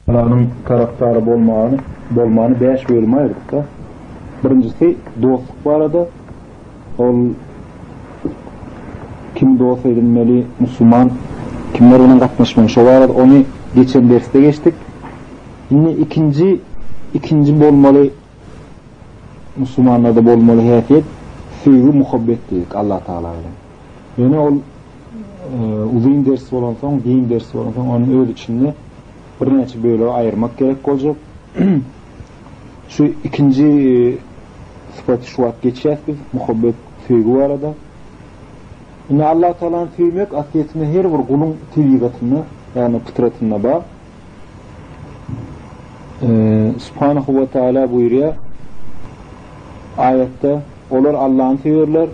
Alanın taraftarı bolmağını 5 bölüme ayırdık da. Birincisi dostluk barada. Ol kim dost edinmeli, Müslüman, kimler onun katnaşmamış. O arada onu geçen derste geçtik. Yine ikinci bolmalı, Müslümanlarda bolmalı hayatiyet, sevgi, muhabbet dedik Allah Teala ile. Yani ol uzun dersi olan son, giyin dersi olan son, onun öz içinde bir neçe böyle ayırmak gerek olacak. Şu ikinci sıfatı şu vakit geçeceğiz biz, muhabbet, sevgi var arada. Yine Allah Teala'nın sevmek asliyetinde her bir kulun tabiatına, yani fıtratına bağlı. Subhanahu ve Teala buyuruyor ayette, onlar Allah'ını seviyorlar,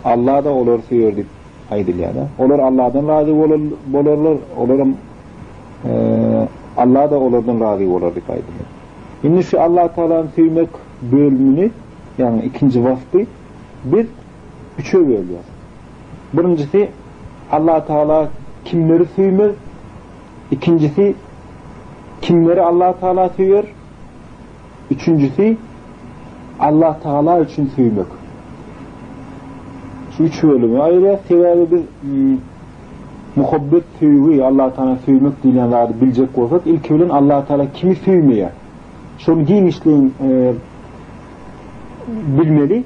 Allah da onları seviyor deyip aydılıyor da. Onlar Allah'tan razı olurlar, Allah da onlardan razı olur deyip aydılıyor. Şimdi şu Allah Teala'nın sevmek bölümünü, yani ikinci vasfı biz üçe bölüyoruz. Birincisi Allah Teala kimleri sevmez, ikincisi kimleri Allah Teala seviyor, üçüncüsü Allah Teala için sevmek. Şu üç bölümü ayrı sebebi biz muhabbet sevgi, Allah Teala sevmek diyenleri bilecek olsak ilk bilen Allah Teala kimi sevmeye, şunu giymişliğin bilmeli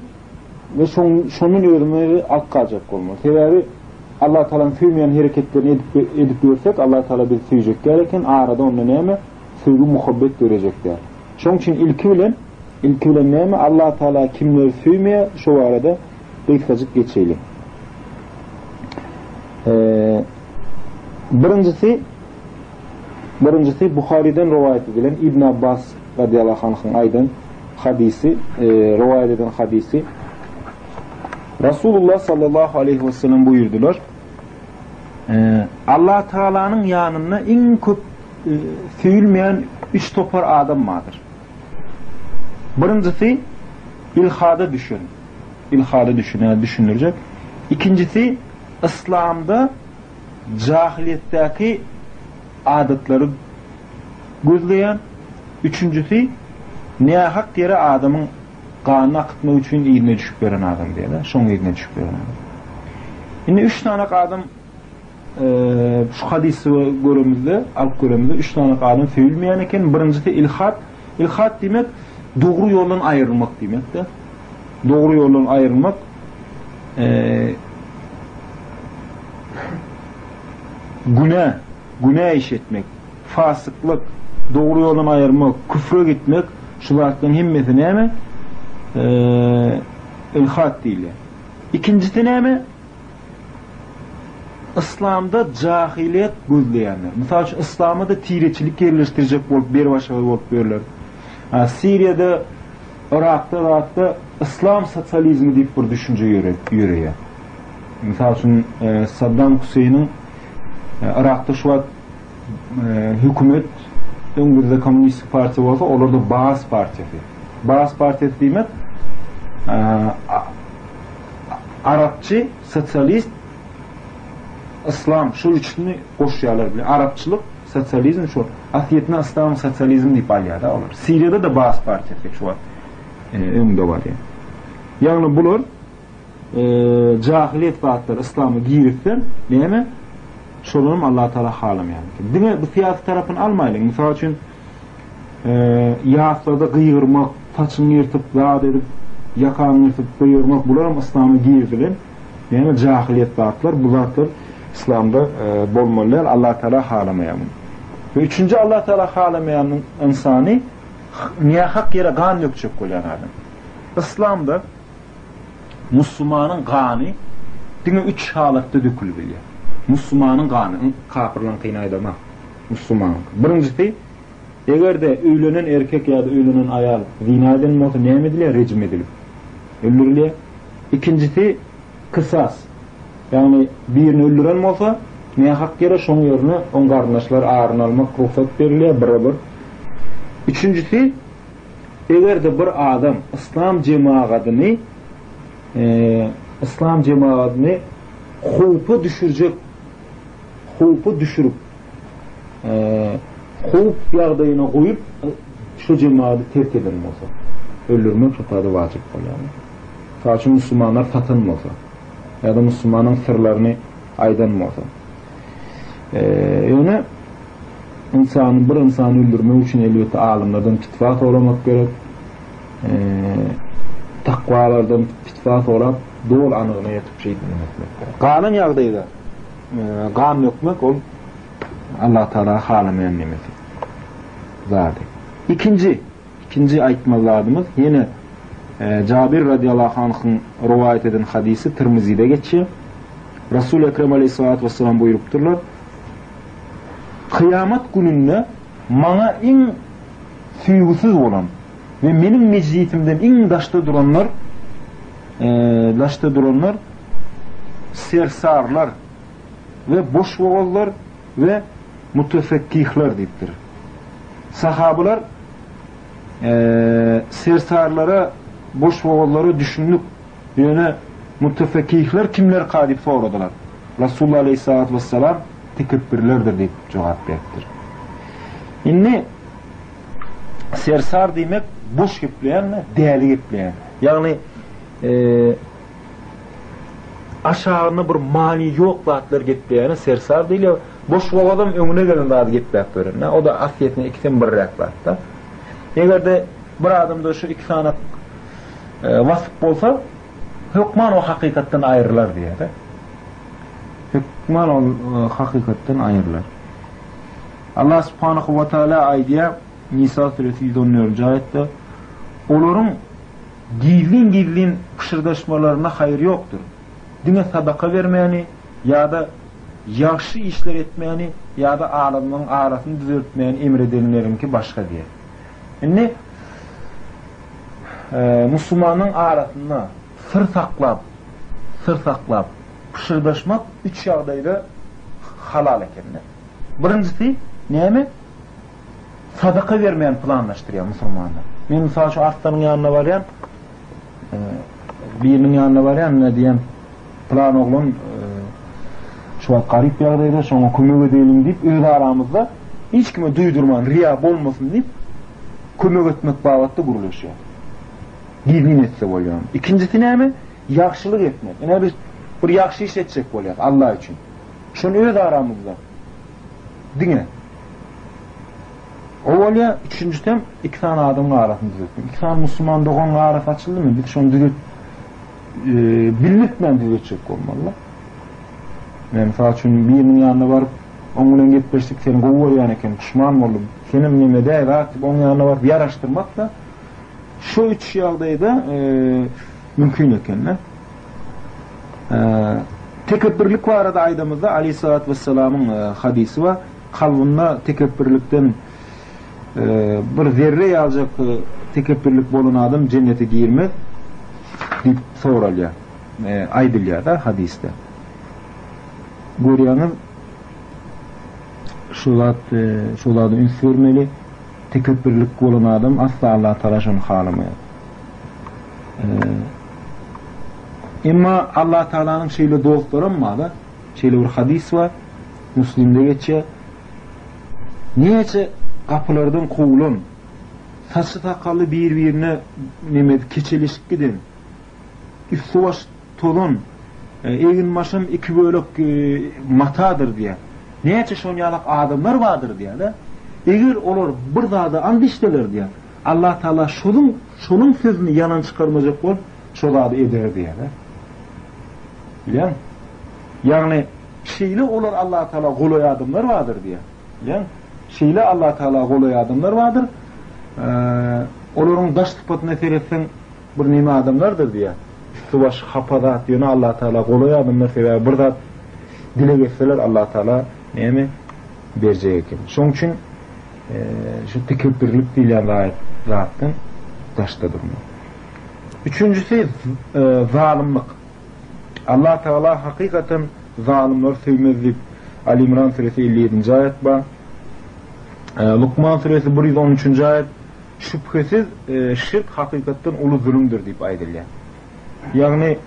ve şunun öğrenmeyi alt kalacak olmalı. Sebebi Allah Teala'nın sevmeyen hareketlerini edip görsek Allah Teala bizi sevecek gereken arada onunla neyme? Sevgi, muhabbet görecekler. Şunun için ilk bilen neyme? Allah Teala kimleri sevmeye şu arada kısacık geçelim. Birincisi Buhari'den rivayet edilen İbn Abbas radıyallahu anh'ın aydan hadisi, rivayet eden hadisi. Resulullah sallallahu aleyhi ve sellem buyurdular. Allah Teala'nın yanına en köp sevilmeyen 3 topar adam vardır. Birincisi ilhada düşünülecek. İkincisi İslam'da cahiliyetteki adetleri gözleyen. Üçüncüsü nihak yere adamın kanını akıtmak için iğne düşüp veren adam diye de. Şun iğne düşüp veren adam. Yine 3 tane adam şu hadisi görümüzde, alt görümüzde 3 tane adam sevilmeyen eken. Birincisi ilhat. İlhat demek doğru yoldan ayrılmak demek de. Doğru yoldan ayrılmak günah iş etmek, fasıklık, doğru yoldan ayırmak, küfre gitmek, şulardan himmeti ne mi? İlhat değil. İkincisi ne mi? İslam'da cahiliyet gözleyenler. Mesela İslam'da da tireçilik yerleştirecek olup bir başarılı olup böyleler. Suriye'de, Irak'ta İslam sosyalizmi deyip bir düşünce yürüyor. Mesela Saddam Hüseyin'in Irak'ta şu an hükümet İngilizce Komünist Parti olsa olur da Baas Partisi. Baas Partisi demek Arapçı, sosyalist, İslam şu üçünü koşuyorlar bile. Arapçılık, sosyalizm şu. Asiyetine İslam sosyalizm deyip alıyor da olur. Suriye'de de Baas Partisi şu an önünde var yani. Yani bunlar cahiliyet vaatları İslam'ı giyiripten değil mi? Şolunum Allah Teala halim yani. Değil mi? Bu siyasi tarafını almayalım. Mesela için yaslarda kıyırmak, taçını yırtıp, rahat edip, yakanını yırtıp, kıyırmak, bunlar İslam'ı giyirdiler. Değil mi? Cahiliyet vaatlar, bu vaatlar İslam'da bolmalılar. Allah Teala halamayan. Ve üçüncü Allah Teala halamayan insanı niye hak yere kan dökecek olan adam. İslam'da Müslümanın kanı değil mi? 3 halatta dökülüyor. Müslümanın kanı, kafirlan kıynaydama Müslümanın. Birincisi, eğer de öylenen erkek ya da öylenen ayal zina edilme olsa ne ediliyor? Rejim edilip öldürülüyor. İkincisi, kısas. Yani birini öldüren olsa ne hak yere şunun yerine on kardeşler ağrını almak ruhsat veriliyor beraber. Üçüncüsü, eğer de bir adam İslam cemaatini hufu düşürüp howp ýagdaýyna goýup şu jemagy terk eden bolsa, öldürmek şu tadı wajyp bolýar. Taşy musulmanlar satynmasa, ýa-da musulmanyň sirlerini aýdanmasa. Ýöne bir insany öldürmek üçin elbetde alymlardan fitwa soramak gerek. Takwalardan fitwa sorap dol anygyna ýetip şeýdinmek gerek. Galan ýagdaýda gan ýokmak ol Allah Taala halamayan nimeti. Zaten. İkinci aýtmalarymyz ýene Cabir radiyallahu anh'ın rivayet eden hadisi Tirmizi'de geçiyor. Resul-i Ekrem aleyhissalatu vesselam buyurupdurlar. Kıyamet gününde mana en süýgüsiz olan ve menin meclisimden en daşta duranlar sersarlar ve boş boğazlar ve mutefekkihler deyipdir. Sahabeler sersarlara, boş boğazlara düşünüp yani mutefekkihler kimler kadip soradılar. Resulullah Aleyhisselatü Vesselam tekebbürlerdir deyip cevap veripdir. Şimdi sersar demek boş gepleyen mi? Değerli gepleyen. Yani aşağını bir mani yok zatlar gepleyeni sersar değil ya, boş boğazam önüne gelen zat gepleyip verin. O da asiyetine ikiden bir reklat. Eğer de bir adamda şu iki tane vasıf bolsa hükman o hakikatten ayrılar diye de. Hükman o hakikatten ayrılar. Allah subhanahu wa ta'ala aydiye Nisa suresi 110. ayette onların gizlin kışırdaşmalarına hayır yoktur. Dine sadaka vermeyeni ya da yaxşı işler etmeyeni ya da alamın arasını düzeltmeyeni emredenlerim ki başka diye. Yani Müslümanın arasında sır saklap kışırdaşmak üç yağdayla halal ekenler. Birincisi neymi? Sadaka vermeyen planlaştırıyor Müslümanlar. Ben mesela şu aslanın yanına varyan birinin yanına varyan ne diyen plan oğlum şu garip yağdayla sonra kömök edelim deyip öz aramızda hiç kime duydurman, riya olmasın deyip kömök etmek bağlattı kuruluşuyor. Gizlin etse oluyor. İkincisi neymi? Yaxşılık etmek. Yani bir yaxşı iş edecek oluyor Allah için. Şunu öz aramızda. Dine. O oluyor. Üçüncüden iki tane adamın arasını düzeltmek. İki tane Müslüman doğanın arası açıldı mı? Biz şunu bilmekle düzeltecek olmalı. Yani mesela için birinin yanına varıp onunla gitmiştik senin kovuyor yani pişman mı oldum? Senin nime değil artık onun yanına varıp yaraştırmak da şu üç yağdayı da mümkün ekenler. Tekebbürlük var arada aydamızda Aleyhisselatü Vesselam'ın hadisi var. Kalbında tekebbürlükten bir zerre yazacak tekebbürlük bolun adam cennete girmez deyip soralıyor. Aydılıyor da hadiste. Görüyorsunuz şularda üns vermeli tekebbürlük bolun adam asla Allah Teala şunu halamıyor. Ama Allah Teala'nın şeyle dostları mı da şeyle bir hadis var Müslim'de geçiyor. Niyece kapılardan kovulun saçı takalı birbirine keçelişik gidin üstü baş tolun egin başım iki bölük matadır diye. Niyece şonyalak adamlar vardır diye de. Eğer olur burada da andişteler diye. Allah Teala şunun sözünü yanan çıkarmayacak ol, şoda da eder diye de. Biliyor musun? Yani şeyle olur Allah Teala kolay adamlar vardır diye. Biliyor musun? Şeyle Allah Teala kolay adamlar vardır. Onların daş sıfatına seyretsen bir nime adamlardır diye. Sıvaş hapadat diyor Allah Teala kolay adamlar sever. Burada dile geçseler Allah Teala neymi verecek ekim. Şunun için şu tekebbürlük değil rahattan daşta durma. Üçüncüsü zalimlik. Allah Teala hakikaten zalimler sevmezlik. Ali İmran suresi 57. ayet var. Lukman suresi 113. ayet şüphesiz şirk hakikaten ulu zulümdür deyip aydılıyor. Yani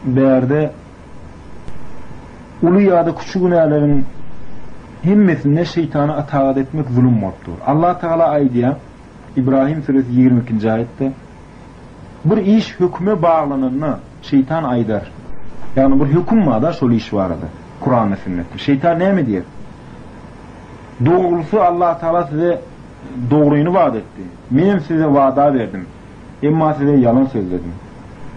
bir yerde ulu ýa-da küçük günälerin hemmesine şeytana ataat etmek zulüm moddur. Allah Teala aýdýar İbrahim suresi 22. ayette bir iş hükme bağlananına şeytan aydar. Yani bir hüküm da şol iş vardı. Kur'an-ı sünnette. Şeytan ne mi diyor? Doğrusu Allah Teala size doğruyunu vaat etti. Benim size vaada verdim. Emma size yalan söyledim.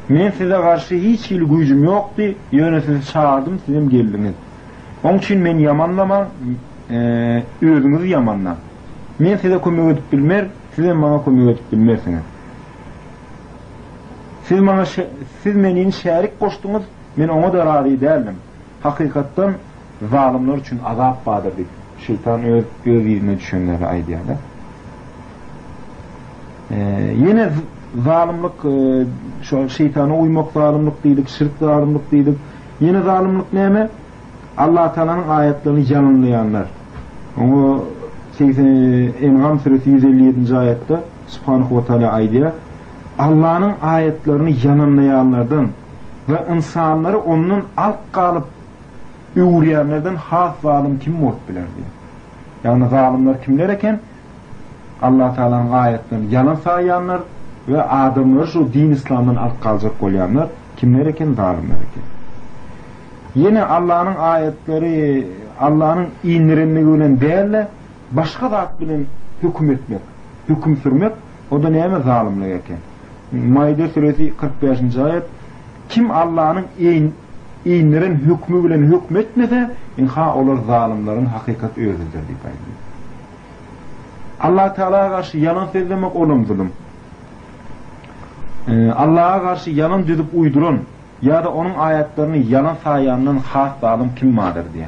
Men size karşı hiç gücüm yoktu. Yöne sizi çağırdım, sizin geldiniz. Onun için men yamanlamam, özünüzü yamanla. Men size kömek edip bilmer, siz bana kömek edip bilmersiniz. Siz menin şerik koştunuz, men ona da razı değilim. Hakikatten zalimler için azap vardır deyip şeytan öz yüzüne düşenleri aýdýarlar. Yine zalimlik, şu şeytana uymak zalimlik deydik, şirk zalimlik deydik. Yine zalimlik neymi? Allah Teala'nın ayetlerini yalanlayanlar. Onu En'am suresi 157. ayette Subhanahu ve Teala aýdýar: Allah'ın ayetlerini yalanlayanlardan ve insanları onun alt kalıp uğrayanlardan has zalim kim mort biler diye. Yani zalimler kimler eken? Allah Teala'nın ayetlerini yalan sayanlar ve adamlar şu din İslam'dan alt kalacak bolyanlar kimler eken? Zalimler eken. Yine Allah'ın ayetleri, Allah'ın indirimliğiyle değerle başka zat bilen hüküm etmek, hüküm sürmek, o da neyme zalimlik eken. Maide suresi 45. ayet: kim Allah'ın inlerin hükmü bilen hükmetmese inha olur zalimlerin hakikat özüdür diye aýdýar. Allah Teala'ya karşı yalan söylemek olum zulüm. Allah'a karşı yalan düzüp uydurun ya da onun ayetlerini yalan sayanın has zalim kim madır diye.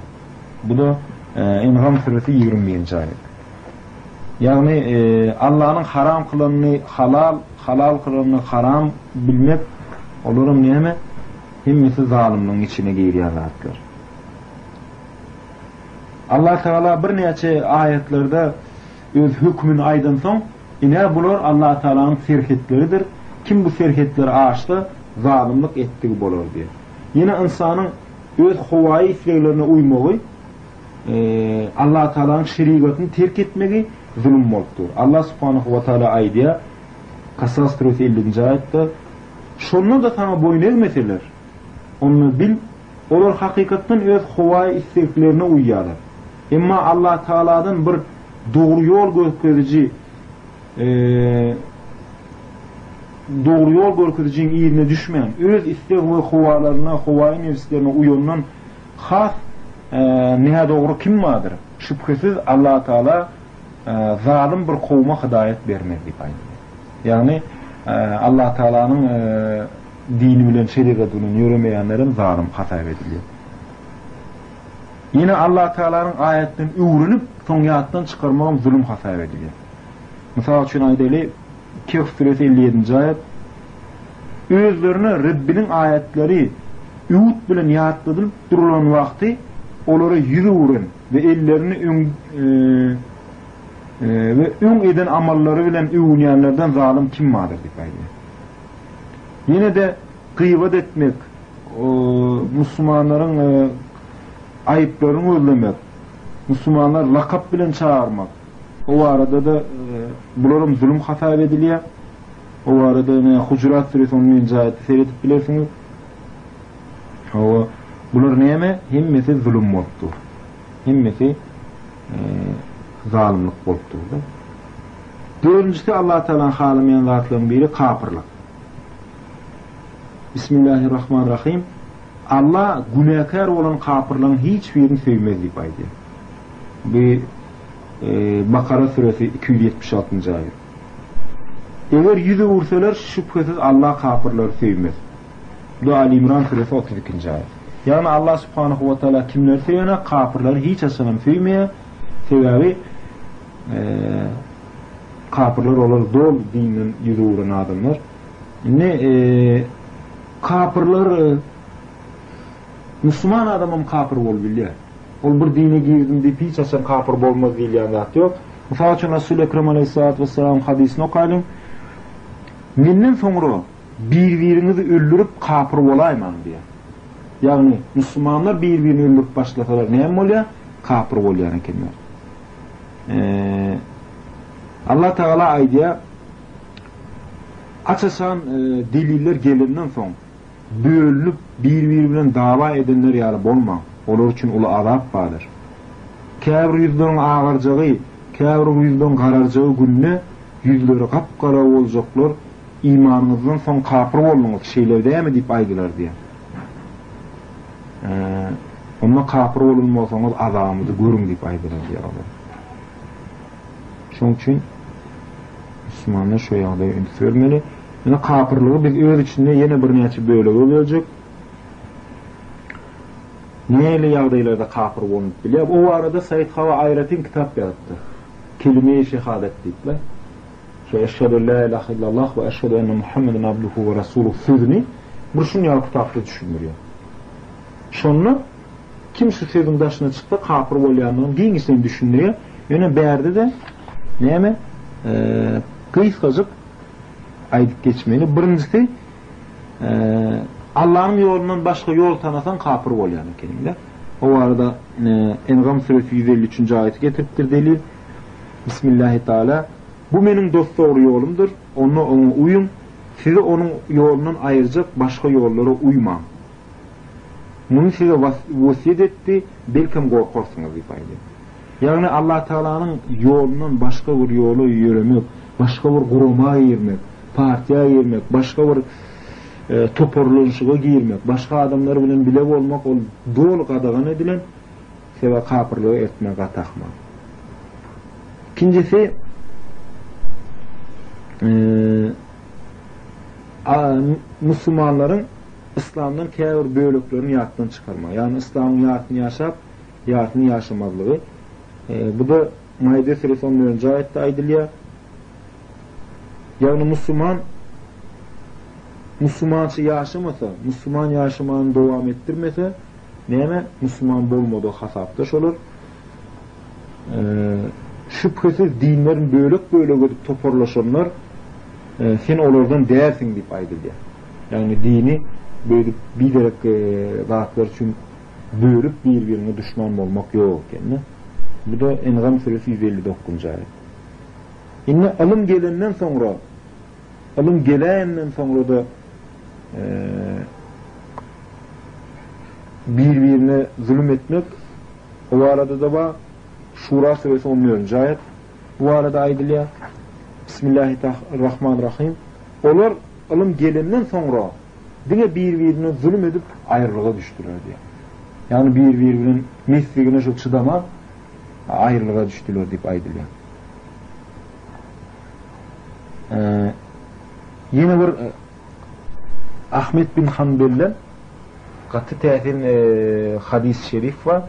Bu da En'am suresi 21. ayet. Yani Allah'ın haram kılanını halal kılanını haram bilmek olurum neyme? Hemmesi zalimliğin içine giriyorlar. Allah Teala bir neçe ayetlerde öz hükmünü aydın son ine bulur Allah Teala'nın serketleridir. Kim bu serketleri aştı zalimlik ettiği bulur diye. Yine insanın öz huvai isteklerine uymağı Allah Teala'nın şeriatını terk etmeyi zulüm oldu. Allah Subhanahu ve Teala aýdýar Kasas suresi 50. ayette: şonu da sana boyun eğmeseler, onu bil, onlar hakikatten öz huvai isteklerine uyarlar. Emma Allah Teala'dan bir doğru yol göstericinin iyiliğine düşmeyen, öz istek ve huvalarına, huvai nefislerine uyandan has neha doğru kim vardır? Şüphesiz Allah Teala zalim bir kavma hidayet vermez deyip aýdýar. Yani Allah Teala'nın dini bilen şeriatını yürümeyenlerin zalim hasap ediliyor. Yine Allah Teala'nın ayetten öğrenip soňyatdan çıkarmağın zulüm hasap ediliyor. Mesela üçün aýdaly Kehf suresi 57. ayet: özlerine Rabbinin ayetleri üwüt bilen ýatdyryp durulan wagty olary yüze uğrun ve ellerini ve eden amalları bilen övünýänlerden zalim kim vardır diýip aýdýar. Yine de gıybet etmek, Müslümanların ayıplarını özlemek, Müslümanlar lakap bilen çağırmak, o arada da bularım zulüm hasap ediliyor. O arada Hucurat suresi 10. ayeti seyredip bilersiniz. Bular neyme? Hemmesi zulüm moddur. Hemmesi zalimlik bolupdur. Dördüncüsü Allah Teala'nın halamayan zatlarının biri kafirlik. Bismillahirrahmanirrahim. Allah günahkar olan kafirlerin hiçbirini sevmez deyip aýdýar. Bu Bakara suresi 276. ayet. Eğer yüze vursalar şüphesiz Allah kafirleri sevmez. Bu Ali İmran suresi 32. ayet. Yani Allah Subhanahu ve Teala kimler sevene? Kafirleri hiç aslanım sevmeye. Sebebi kafirler olur dol dinin yüze vuran adamlar. Kafirler Müslüman adamım kafir bol bilýär. Ol bir dine girdim deyip hiç aslan kafir bolmaz diýýän zat ýok. Mesela üçün Resul-i Ekrem aleyhissalatu vesselam hadisini okaýlym. Menden soňra bir-birinizi öldürüp kafir bolaýman diýär. Yani Müslümanlar bir-birini öldürüp başlasalar näme bolýar? Kafir bolýar ekenler. Allah Teala aýdýar, açasan deliller gelenden soň bölünüp bir-biri bilen dava edenler ýaly bolma. Olar üçin uly azap bardyr. Käbir ýüzden agyrjagy, käbir ýüzden gararjagy günne ýüzleri gapgara boljaklar. İmanınızdan son kafir bolmaňyz şeýler däme diýip aýdylar diýe. Onda kafir bolmasaňyz azabymyzy görüň diýip aýdylar diýe. Şoň üçin Müslümanlar şu ýagdaýy öňsürmeli. Ýa kafirligi biz öz içinde ýene bir näçe böleg boljak. Näle ýagdaýlarda kafir bolup bilýär. O arada Said Hawa Ayratin kitap ýazdy. Kelime-i şehadet diýipler. Eşhedü la ilahe illallah ve eşhedü enne Muhammeden abduhu ve rasuluhu sözünü bu şunu ya kitapta düşündürüyor. Şonu kim şu sözün başına çıktı kafir bolýanlygyny giňişden düşündürüyor. Ýöne bärde de näme kıyıskazyk aýdyp geçmeli. Birincisi Allah'ın yolundan başka yol tanasan kafir bolýan ekenler. O arada En'am suresi 153. ayeti getiripdir delil. Bismillahirrahmanirrahim. Bu benim dost doğru yolumdur. Ona uyun. Sizi onun yolundan ayıracak başka yollara uyma. Bunu size vasiyet etti. Belki korkarsınız ifade. Yani Allah Teala'nın yolundan başka bir yolu yürümek, başka bir kuruma girmek, partiye girmek, başka bir toparlanışıga girmek, başka adamlar bilen bilek olmak, o doğru qadağan edilen sebe kafirliği etmek, atakmak. İkincisi Müslümanların İslam'dan käbir bölüklerini ýatdan çıkarma. Yani İslam'ın ýatyny ýaşap, ýatyny ýaşamazlygy. Bu da Maide suresi 10-njy aýetde aýdylýar. Yani Müslümança ýaşamasa, Müslüman ýaşamany dowam etdirmese, näme Müslüman bolmady hasapdaş olur. Şüphesiz dinlerin bölük edip toparlaşanlar sen olardan därsiň diýip aýdylýar. Yani dini böyle bir derek zatlar üçün bölüp bir-birine düşman bolmak ýok ekeni. Bu da En'am suresi 159-njy aýet. Inne alım gelenden sonra da bir-birine zulüm etmek. O arada da var Şura suresi 10-njy aýet. Bu arada aýdylýar Bismillahirrahmanirrahim. Olar alım gelenden sonra dine bir-birine zulüm edip ayrılığa düştüler diye. Yani bir-birinin misligine şu çıdama ayrılığa düştüler deyip aýdylýar. Yine bir Ahmet bin Hanbel'den gatı täsin hadis-i şerif var.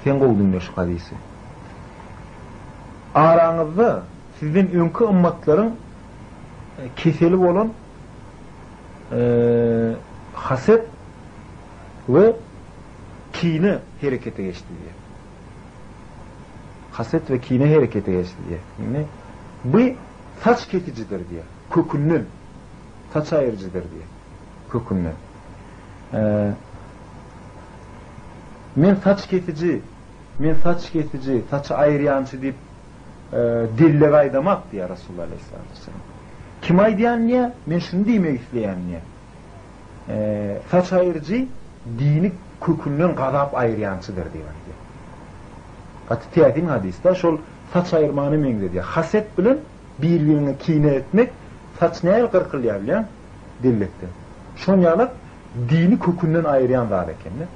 Sen goldun şu hadisi. Araňyzda sizin öňkü ümmetlerin keseli bolan haset ve kine harekete geçti diye. Haset ve kine harekete geçti diye. Yani bu saç kesicidir diye. Kökünden saç ayırıcıdır diye. Kökünden. Men saç kesici, saç ayıryançı deyip dille gaydamak diye Resulullah Aleyhisselatü Vesselam. Kim aydiyan niye? Men şunu demek isteyen niye? Saç ayırıcı dini kökünden gazap ayıryançıdır diye. Katı teyatin hadiste şol saç ayırmanı mengde diye. Haset bilen birbirine kine etmek saç neye kırkılıyor bilen? Dilletten. Şon yalık dini kökünden ayıryan zar ekenler.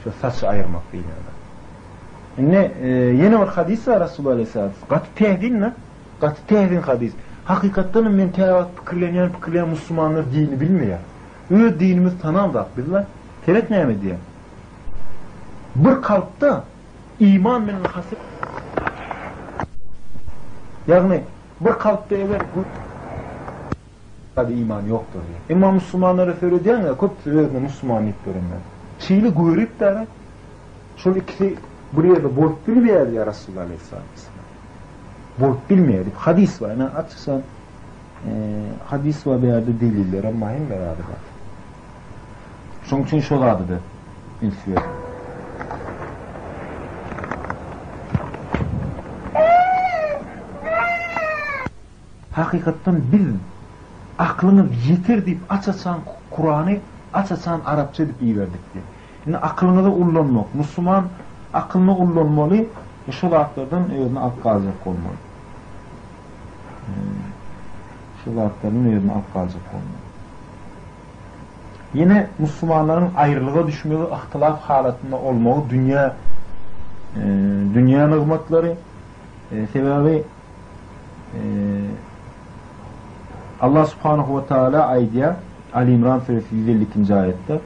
Şu saç ayırmak değil yani. Yine bir hadis var Resulullah Aleyhisselatü. Katı tehdin hadis. Hakikatten men pikirleyen Müslümanlar dini bilmiyor. Öz dinimiz tanandak bizler. Terek neyme diye. Bir kalpta iman men hasip. Yani bir kalpta evet bu tabi iman yoktur diye. Ama Müslümanlara söylediyen ya köp sözünü Müslümanlık görünmez. Çiğli görüp de şöyle ikisi buraya da borç bilmeyer ya Resulullah Aleyhisselatü Vesselam. Borç bilmeyer. Hadis var. Yani açıkçası hadis var bir yerde deliller ama hem beraber var. Şoň üçin şol adydy ünsüýet. Hakykatdan biz aklyňyz ýeter diýip açasan Kur'any, açasan Arapça diýip ýerdik diýip. Indi aklyňyzy ullanmak, musulman aklyny ullanmaly, şol atlardan özüni alyp galyjak bolmaly. Şol atlardan özüni alyp galyjak bolmaly. Yine musulmanlaryň aýrylyga düşmegi, ihtilaf halatynda olmagy dünya nygmatlary sebebi Allah subhanahu wa ta'ala aýdýar Ali İmran suresi 152-nji aýatda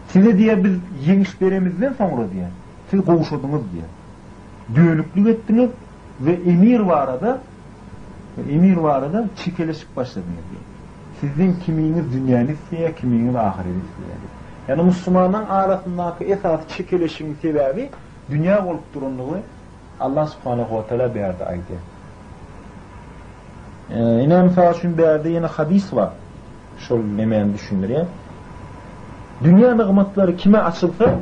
size diye biz yeňiş beremizden soňra diye siz gowuşadyňyz diye düýnüklük etdiňiz ve emir barada çekeleşip başladyňyz diye. Sizin kimiňiz dünýäni istýär, kimiňiz ahireti istýär. Yani Müslümanyň arasyndaky esas çekeleşiň sebebi dünya bolup duranlygy Allah subhanahu wa ta'ala berdi aýdýar. Yine misal üçün berdi yine hadis var. Şol nemen düşündürýär. Dünya nygmatlary kime açylsa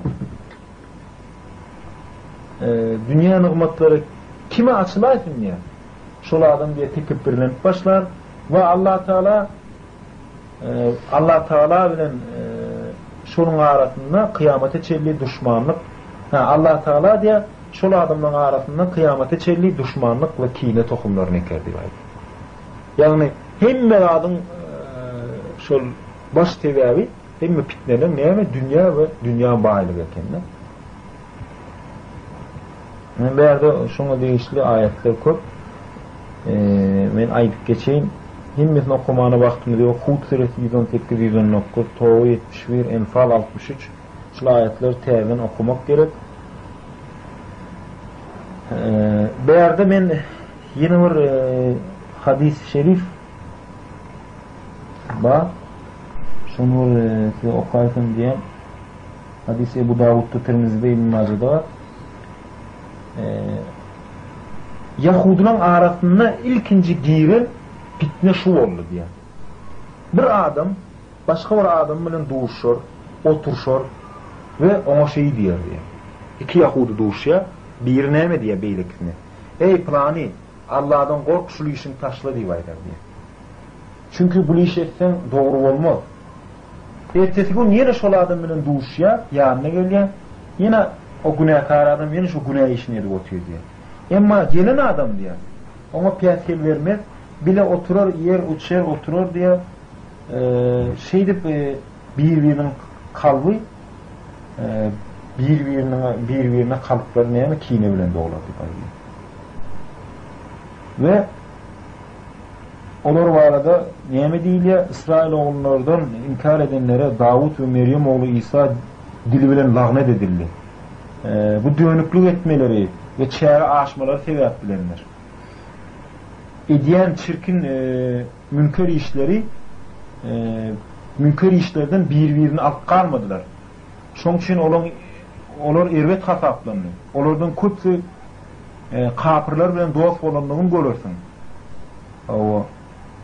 dünya nygmatlary kime açylaýsyn diýär. Şol adam diye tekebbürlenip başlar ve Allah Teala bilen şonuň arasynda kıyamete çelli düşmanlyk. Allah Teala diye şol adamlaryň arasynda kıyamete çelli düşmanlyk ve kine tohumlaryny eker diýär. Yani hemme adyň şol baş tebebi hemme pitneler näme dünya ve dünya baýlygy ekenler. Men berde şoňa degişli aýatlar köp. Men aýdyp geçeýin. Hemmesini okumana wagtymyz ýok. Hud suresi 118-119, Tawba 71, Enfal 63. Şol aýatlar täzeden okumak gerek. Berde men ýene bir hadis-i şerif ba şunu size okaysın diye hadis Ebu Davud'da, Tirmizi'de, İbn Majah'da var. Yahudilerin arasında ilkinci giren fitne şu oldu diye. Bir adam başka bir adam bilen duşur, oturuşur ve ona şey diyor diye. İki Yahudi duşuya bir näme diye beýlekini. Ey plani Allah'dan kork şu işin taşla diye aýdar diye. Çünkü bu iş etsen doğru olmaz. Ertesi gün yine şol adam bilen duşuya ýanyna gelýär. Yine o günahkar adam yine şu günah işini edip oturuyor diye. Emma gelen adam diye. Ona piyatel vermez. Bile oturur, yer uçar oturur diye birbirinin kalbi birbirine kalıpları näme kine bilen doglar diye. Ve olar barada näme diýilýär? İsrail oğullarından inkar edenlere Davud ve Meryem oğlu İsa dili bilen lagnet edildi. Bu dönüklük etmeleri ve çäre aşmaları sebäp bilenler. Ediyen çirkin münker işleri münker işlerden birbirini alıp kalmadılar. Şoň üçin olar erwet hasaplandy. Olardan köpsi kapırlar bilen dost bolanlygyny görürsin. O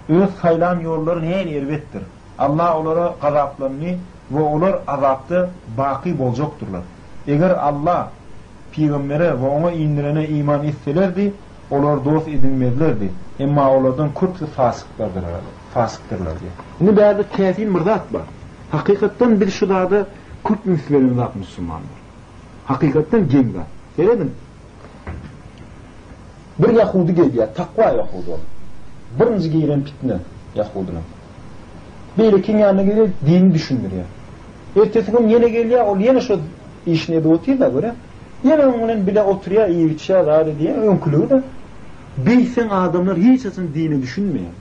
öz saylan ýollary näme erwetdir. Allah olara gazaplandy we olar azapda baqy boljakdyrlar. Eger Allah peýgambere we ona indirene iman etselerdi, olar dost edilmezlerdi. Emma olardan köpsi fasıktırlar diye. Indi bäde täsin bir zat bar. Hakykatdan bir şu zada Kürt müslimlerine zat musulmanlar. Hakykatdan geň zat. Seredin? Bir Yahudi gelýär, takwa Yahudi ol. Birinji giren fitne Yahudiler. Beýle kiň ýanyna gelýär, din düşündirýär. Ertesi gün ýene gelýär, ol ýene şu işine de otyr da görä. Ýene onuň bile oturýar, ýigitçe zady diye öňkülügi de beýsen adamlar hiç açın dini düşünmeýär.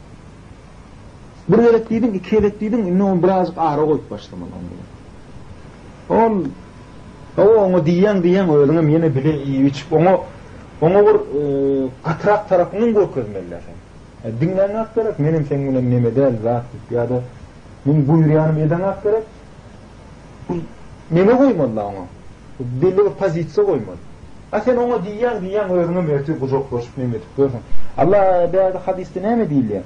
Bir elek diýdim, iki elek diýdim, indi onu biraz ara goýup başlamaly ol. Ona diýen öýleňem ýene bile ýigitçip ona bir atrak tarapyny görkezmeliler. Dinlenmek gerek, menim sen bilen neme däl zat ýa-da men buýurýanym edeňek gerek. Neme goýmadylar ona. Belli bir pozisiýa goýmady. Sen ona diýen öýüňe mertip gujak boşup neme etip görsen. Allah bäde hadisde näme diýilýär?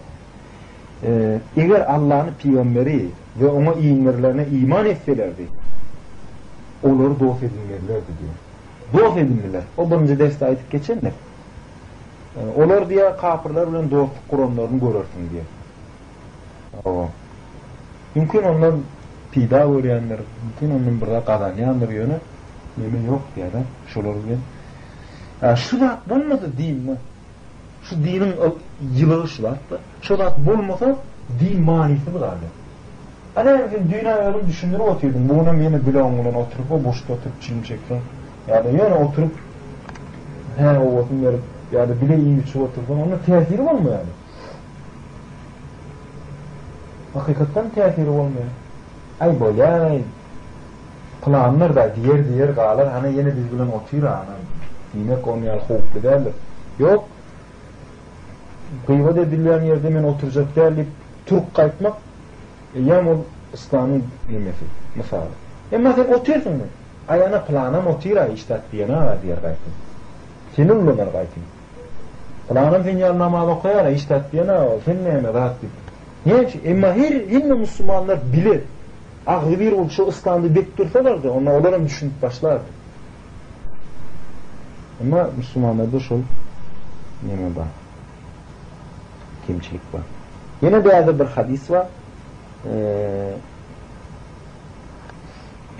eger Allah'ın peygamberi ve ona iğinlerine iman etselerdi, onları dost edinlerlerdi diyor. Dost edindiler. O birinci derste aytıp geçenler. Olar diye kafirler bilen dostluk kuranlarını görürsün diye. Mümkün onlar pida görýänler, mümkün onun bir kazanýandyr ýöne. Neme yok diýär. Şolar bilen. Şu da bolmasa din mi? Şu dinin yılığı şu da. Şu da bolmasa din manisi bulardy. Ana dünýäni düşündirip oturdum. Bunu meni bilen bilen oturup o boşda oturup çilim çekdim. Yani ýöne oturup o otun verip yani bile iyi bir oturup onun tesiri bolmaýar yani. Hakikaten tesiri olmuyor. Ay bolýar. Planlar da diğer galar hani yine biz bilen otyr ana. Yine konuyal hoplu derler. Yok. Kıyva edilýän ýerde men oturjak derlip Türk qaytmak ýa-da İslamy nimesi. Mesela. Emma sen otyrsyň. Ayana planam otyra iştat diýene diýer gaýtyn. Senin bilen gaýtyn. Planam sen ýa namaz okaýar iştat diýene sen näme rahat diýip. Niye? Emma her Müslümanlar bilir. Ağlı bir şu İslam'da bek dursalardı, onların düşünüp başlardı. Ama Müslümanlarda şol neme var? Kimçilik var. Yine bir hadis var.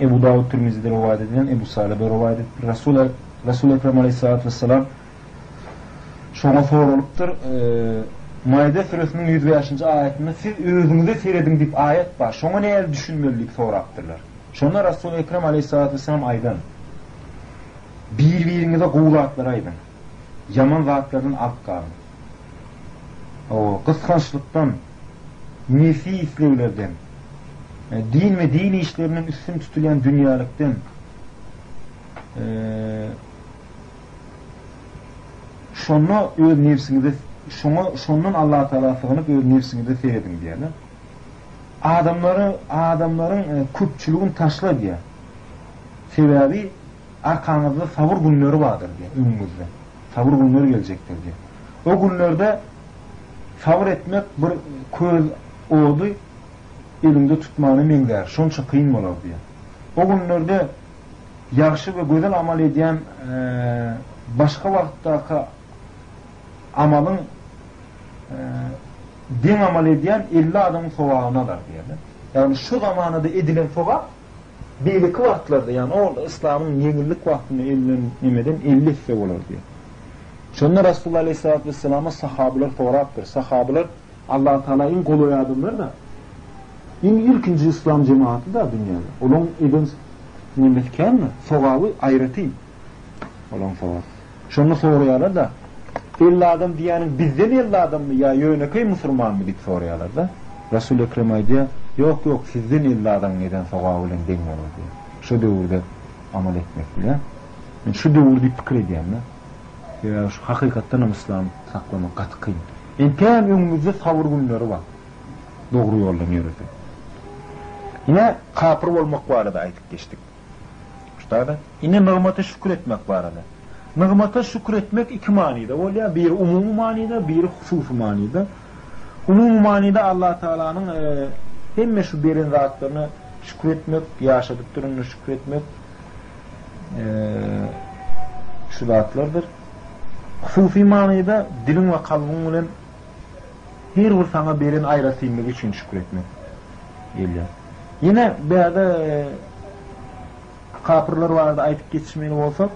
Ebu Davud Tirmizi'de rivayet edilen, Ebu Salih'e rivayet edilen Resul-i Ekrem Aleyhisselatü Vesselam şuna soruluptur. Maide suresinin 105. ayetinde siz özünüze seyredin deyip ayet var. Şuna neler düşünmelilik soraptırlar. Şuna Resul-i Ekrem Aleyhisselatü Vesselam aydan. Bir-birinize kuvvetler aydan. Yaman zatlardan alt kalın. O kıskançlıktan, nefsi islevlerden, din ve dini işlerinin üstün tutulan dünyalıktan, şunu öz nefsinize şondan Allah Teala sığınıp öz nefsinize seyredin diýerler. Adamların köpçülüğün taşla diye. Sebebi arkanızda sabır günleri vardır diye, önümüzde. Sabır günleri gelecektir diye. O günlerde sabır etmek bir köz oğdu elinde tutmanı meňder. Şonça kıyın bolar diye. O günlerde yaxşı ve güzel amal edýän başka wagtdaky amalın din amal edýän 50 adamın sowagynalar diýerler. Yani şu zamanada edilen sowak belli wagtlarda yani o İslam'ın ýeňillik wagtyny edilen nimeden 50 hisse bolar diýer. Şonda Rasulullah Aleyhisselatü Vesselam'a sahabeler sorapdyr. Sahabeler Allah Teala'nın goly adamlar da ilkinci İslam cemaati da dünýäde. Onun eden nimetkenmi? Sowagy aýraty. Olan sowak. Şonu soraýarlar da 50 adam diýänin bizden 50 adammy ýa ýöneköy musulmanmy diýip soraýarlar da. Resul-i Ekrem aýdy, "Ýok, sizden 50 adam eden sowagy bilen deň bolar" diýär. Şu döwürde amal etmek bilen. Men şu döwürde pikir edýäm da. Ya şu hakykatdan İslam saklamak gaty kyn. Entäm öňümizde sabır günleri bar. Dogry ýoldan ýürüsek. Yine kafir bolmak barada aýtyp geçdik. Şurada yine nigmata şükür etmek barada. Nigmata şükür etmek iki manida bolýar. Bir umumy manida, bir hususy manida. Umumy manida Allah Taala'nın hemme şu beren zatlaryny şükür etmek, ýaşadyp duranyny şükür etmek şu zatlardır. Hususy manida dilin we kalbyň bilen her bir sana beren aýratylmak üçin şükür etmek. Elýär. Yine bäde kafirler vardı aýtyp geçmeli bolsak,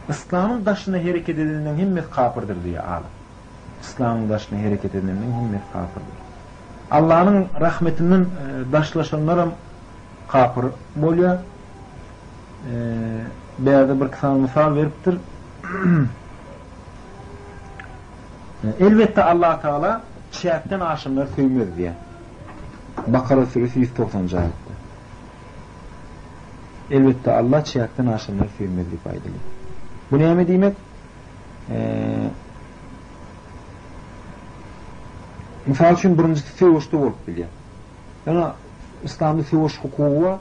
İslam'ın daşına hareket edenlerin himmet kafirdir diye alim. İslam'ın daşına hareket edenlerin himmet kafirdir. Allah'ın rahmetinden daşlaşanlar kafir bolýar. Bäde bir kısa misal veripdir. Elbette Allah Teala şerhten aşımları söýmez diye. Bakara suresi 190. ayette. Elbette Allah şerhten aşımları söýmez diýip aýdylýar. Bu näme diýmek? Misal üçin birinjisi sevişde bolup bilýär. Ýa İslamda seviş hukugy bar.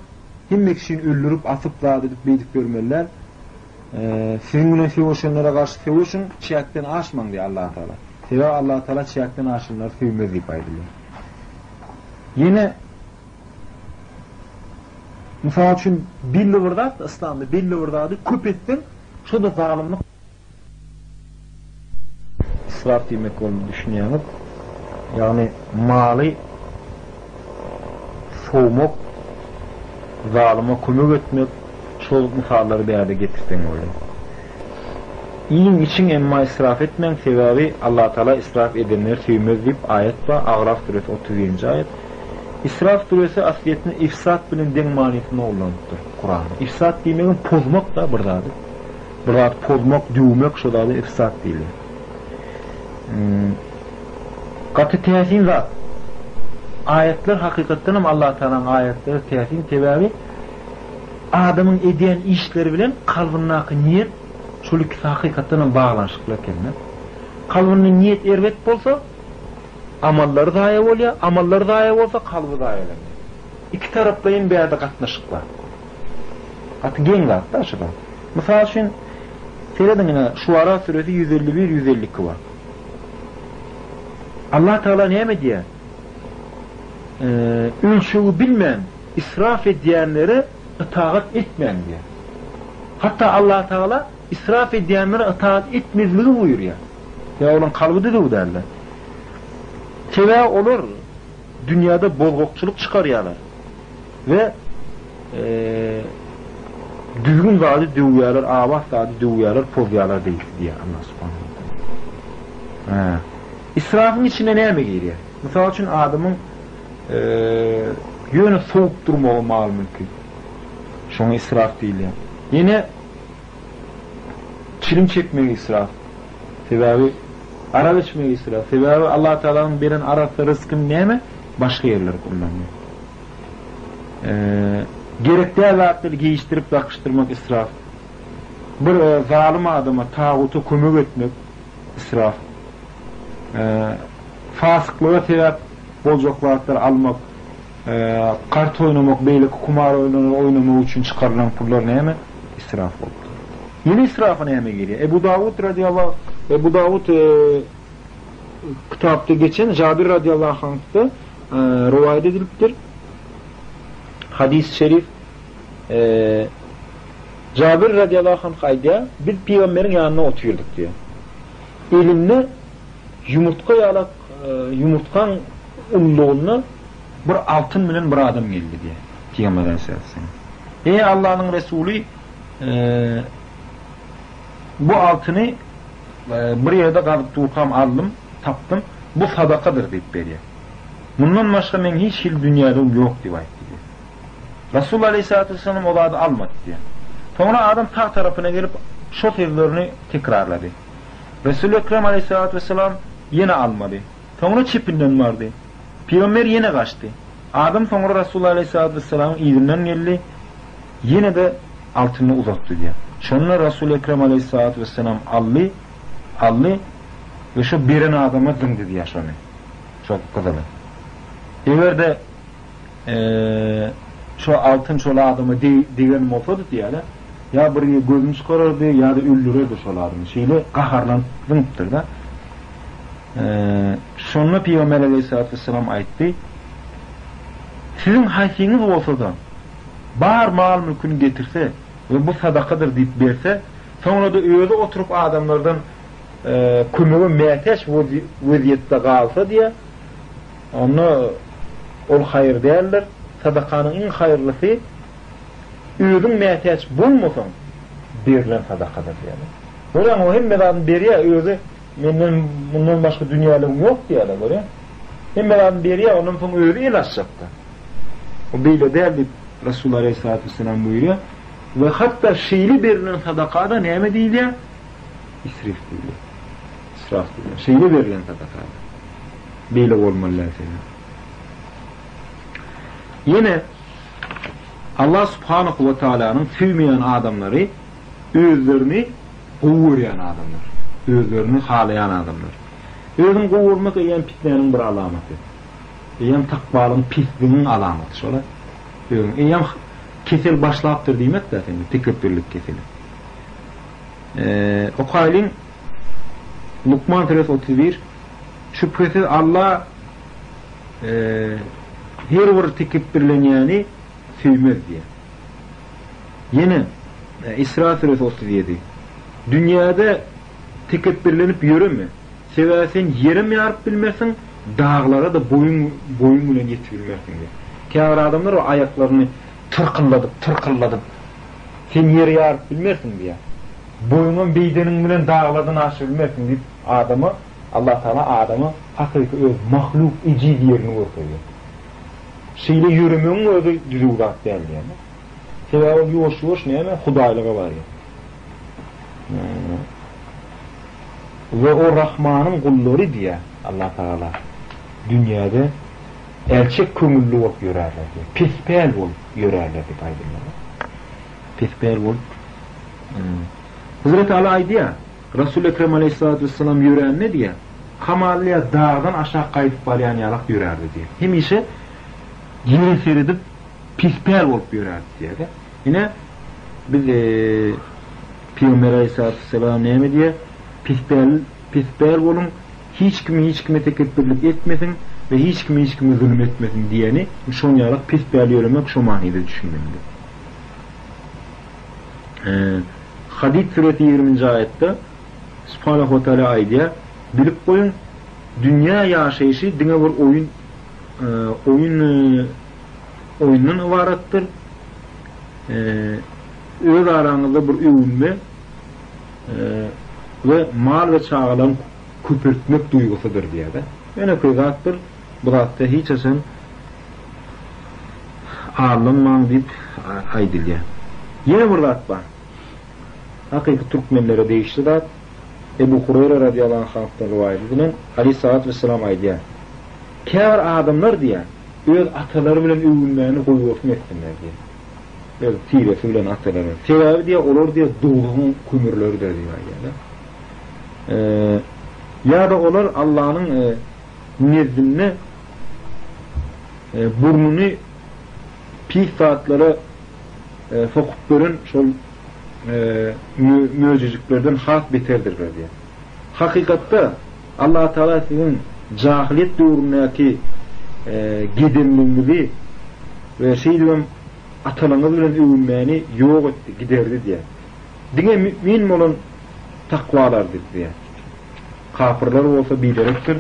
Hemme kişini öldürüp asyp zat edip beýdip bermeliler. Senin bilen sevişenlere garşy sevişin, şerhten aşmaň diýär Allah Teala. Sebäbi Allah Teala şerhten aşymlar söýmez diýip aýdylýar. Yine misal üçün belli vurdat, İslam'da belli vurdadı, köp ettin, şu da zalimlik. İsraf demek olduğunu düşünüyoruz. Yani mali soğumak, zalime kömek etmek, çoluk misalları bir arada getirsen öyle. İyinin için emma israf etmeyen sebebi Allah Teala israf edenler sevmez deyip ayet var. A'raf suresi 31. ayet. İsraf suresi asliyetini ifsat bilen den manasını kullanıptır Kur'an'da. İfsat demenin pozmak da buradadır. Burada pozmak, düğmek şurada ifsat değil. Katı tesin zat. Ayetler hakikaten Allah Teala'nın ayetleri tesin sebebi adamın ediyen işleri bilen kalbindeki niyet şu ikisi hakikaten bağlanışıklı ekenler. Kalbinin niyet ervet bolsa amalları zaya oluyor, amalları zaya olsa kalbi zaya oluyor. İki taraflayın bir yerde katlaşıklar. Katı gen katta aşıdan. Misal için seyredin yine Şuara suresi 151-152 var. Allah Teala ne mi diye? Ölçüyü bilmeyen, israf ediyenlere itaat etmeyen diye. Hatta Allah Teala israf ediyenlere itaat etmezliği buyuruyor. Ya olan kalbide de bu derler. Teve olur, dünyada bozgokçuluk çıkarıyorlar. Ve düzgün zadi dövüyorlar, avah zadi dövüyorlar, pozuyorlar değil diye Allah subhanahu wa ta'ala. İsrafın içine ne mi giriyor? Mesela için adamın yönü soğuk durma olmalı mümkün. Şunu israf değil ya. Yine çilim çekmeyi israf. Sebebi araba içmeyi israf. Sebebi Allah Teala'nın veren arafta rızkını ne mi? Başka yerlere kullanıyor. Gerekli evlatları giyiştirip takıştırmak israf. Bir zalim adama tağutu kömür etmek israf. Fasıklığa sebep bolcak vaatler almak, kart oynamak, beylik kumar oynamak için çıkarılan pullar ne mi? İsraf oldu. Yine israfı ne mi geliyor? Ebu Davud radıyallahu Ebu Davud kitapta geçen Cabir radıyallahu anh'ta rivayet ediliptir. Hadis-i şerif Cabir radıyallahu anh ayda bir peygamberin yanına oturuyorduk diyor. Elimde yumurtka yalak yumurtkan unluğuna bir altın bilen bir adam geldi diye. Peygamberden söylesin. Ey Allah'ın Resulü bu altını bir yerde kalıp durkam aldım, taptım. Bu sadakadır deyip veriyor. Bundan başka men hiç dünyada yok diye. Resulullah Aleyhisselatü Vesselam o da almadı diye. Sonra adam sağ tarafına gelip şu sözlerini tekrarladı. Resulü Ekrem Aleyhisselatü Vesselam yine almadı. Sonra çipinden vardı. Peygamber yine kaçtı. Adam sonra Resulullah Aleyhisselatü Vesselam'ın izinden geldi. Yine de altını uzattı diye. Sonra Resulü Ekrem Aleyhisselatü Vesselam aldı ve şu biren adama zındı diye şunu. Çok kızalı. Everde şu altın şöyle adamı diyelim olsadı diye ya buraya gözünü çıkarırdı ya da öldürürdü şöyle adamı. Şeyle kaharlanıptır da. Sonra Peygamber Aleyhisselatü Vesselam ayıttı. Sizin haysiyiniz olsa da bar mal mülkünü getirse ve bu sadakadır deyip verse sonra da öyle oturup adamlardan kömürü mehteş vaziyette kalsa diye onu ol hayır değerler. Sadakanın en hayırlısı özün mehteş bulmasan verilen sadakadır yani. Böyle o hem medan beriye özü bundan başka dünyalığım yok diye böyle. Hem medan beriye onun son özü ilaç yaptı. O böyle değerli Resulullah Aleyhisselatü Vesselam buyuruyor. Ve hatta şeyli verilen sadakada ne mi değil ya? İsraf değil. İsraf değil. Şeyli verilen sadakada. Böyle olmalılar senin. Yine Allah Subhanahu ve Teala'nın sevmeyen adamları özlerini kovurayan adamlar. Özlerini halayan adamlar. Özün kovurmak eyen pitlerin bir alameti. Eyen takvalın pisliğinin alameti. Şöyle. Eyen kesel başlayıptır demek de seni. Tekebbürlük keseli. O halin Lukman suresi 31 şüphesiz Allah her bir tekibberlenýäni süýmez diye. Yine İsra suresi 37. Dünyada tekibberlenip yürüme. Seversen yerim yarıp bilmersin, dağlara da boyun bilen yetip bilmersin diye. Kâr adamlar o ayaklarını tırkılladıp sen yer yarıp bilmersin diye. Boyunun beydenin bilen dağlardan aşıp bilmersin deyip adamı, Allah Teala adamı hakiki öz mahluk icid yerini ortaya. Şeyle yürümün özü düzüğat değil yani. Sebabı yoş neyme? Hudaylığa var ya. Ve o Rahman'ın kulları diye Allah Teala dünyada elçek kömüllü olup yürerler diye. Pispel olup yürerler diye aydınlar. Pispel olup. Hazreti Ali aydı ya, Resul-i Ekrem Aleyhisselatü Vesselam yürüyen ne diye? Kamalliye dağdan aşağı kayıp baryan yalak yürerdi diye. Hem işe yeri seridip pispel olup yürerdi diye de. Yine biz Peygamber Aleyhisselatü Vesselam neyme diye? Pispel olun, hiç kimi tekebbürlük etmesin ve hiç kimi zulüm etmesin diyeni şon yalak pispel yürümek şu manide düşündüm diye. Hadid suresi 20. ayette Subhanahu Teala aydiye bilip koyun dünya yaşayışı dine bir oyunun ivarattır. Öz aranızda bir övünme ve mal ve çağalan küpürtmek duygusudur diye de. Yani kıygattır. Bu da hiç asan ağırlanmam deyip aydilye. Yine burada atma. Hakiki Türkmenlere değişti da Ebu Hureyre radıyallahu anh'tan rivayet edilen Aleyhisselatü Vesselam aydiye. Kâr adamlar diye öz ataları bilen övünmelerini koyuyorsun etsinler diye. Öz tiresi bilen ataları. Sebebi diye olur diye doğduğun kümürleri de diyor yani. Ya da olur Allah'ın nezdinde burnunu pis saatlara sokup görün şol mücizliklerden has beterdir diye. Hakikatte Allah Teala sizin cahiliyet dövründeki gidimliliği ve şeyden atalarınız bilen övünmeyeni yok etti, giderdi diye. Dine mümin olan takvalardır diye. Kafirler olsa bilerektir.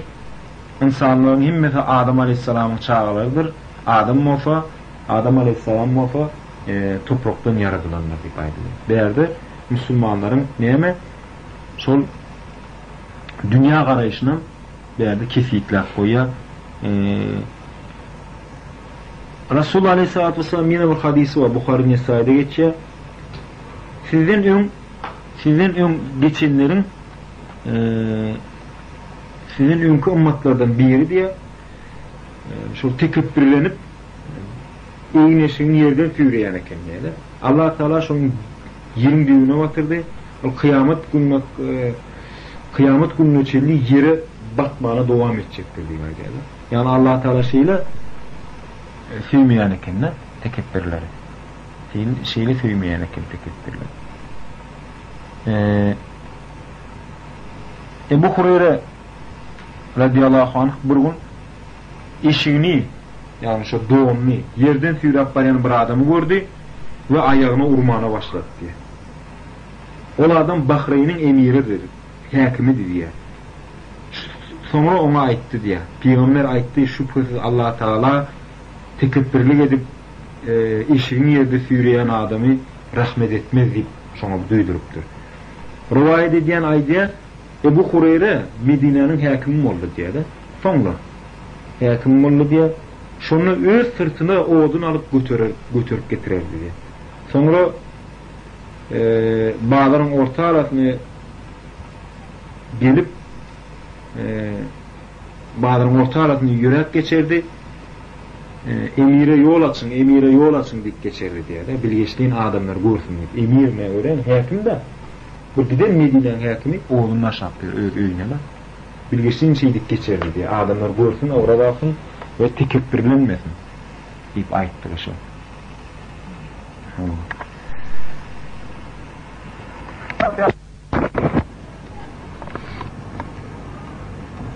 İnsanların himmeti Adam Aleyhisselam'ın çağlarıdır. Adam Aleyhisselam olsa topraktan yaratılanlar deyip aydılır. Değerde Müslümanların neyme? Sol dünya karayışına değerde kesikler koya. Resulullah Aleyhisselatü Vesselam yine bir hadisi var. Bukhari Nesai'de geçiyor. Sizin ön geçenlerin sizin önkü ümmetlerden biri diye şu tekebbürlenip eğneşini yerden tüyreyen ekemeyeli. Allah Teala şunun 20 düğüne batırdı. O kıyamet gününe çelli yere batmana devam edecektir diye. Yani Allah Teala şeyle sövmeyen ekemle tekebbürleri. Şeyle sövmeyen ekem tekebbürleri. Ebu Hureyre radıyallahu anh bir gün eşiğini yani şu doğumunu yerden tüyrap bayan bir adamı gördü ve ayağına urmana başladı diye. O adam Bahreyn'in emiridir, hakimidir diye. Sonra ona aitti diye. Peygamber aitti şüphesiz Allah Teala tekebbürlük edip eşiğini yerde tüyreyen adamı rahmet etmez deyip sonra duyduruptur. Rivayet edilen aydiye Ebu Hureyre Medine'nin hakimi oldu diye de. Sonra hakimi oldu diye şunu öz sırtına o odun alıp götürüp getirirdi diye. Sonra bağların orta arasını gelip bağların orta arasını yürek geçerdi. Emire yol açın deyip geçerdi diye de. Bilgeçliğin adamlar görsün deyip. Emir ne öğren? Hakim de. Bu gider Medine'nin hakimi oğlunun aşağıdır öyüne la. Bilgeçliğin şeydik geçerdi diye. Adamlar görsün, orada alsın ve tekebbürlenmesin deyip aittır aşağı.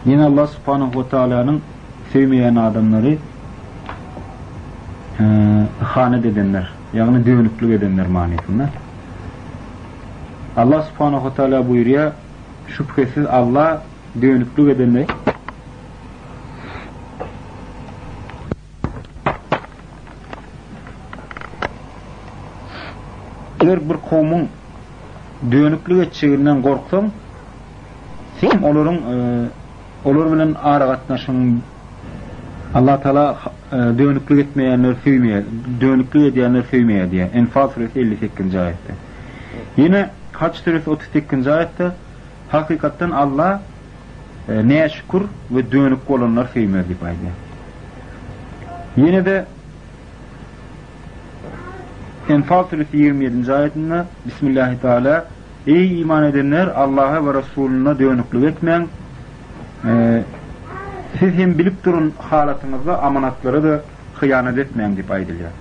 Yine Allah Subhanahu ve Teala'nın sevmeyen adamları ihanet edenler, yani dönüklük edenler manasında. Allah subhanahu wa ta'ala buyuruyor, şüphesiz Allah dönüklük edenler eğer bir kavmin dönüklük etçeğinden korksam sen olur bilen ara gatnaşyň Allah Teala dönüklük etmeyenler sevmeýär, dönüklük edenler sevmeýär diye. Enfal suresi 58-nji ayetde. Yine Hac suresi 38-nji ayetde hakikaten Allah näme şükür ve dönük bolanlar sevmeýär diýip aýdýar. Yine de Enfal suresi 27-nji ayetinde Bismillahirrahmanirrahim. Ey iman edenler, Allah'a ve Resulüne dönüklük etmeyin. Siz hem bilip durun halatınızda amanatları da hıyanet etmeyin diýip aýdylýar.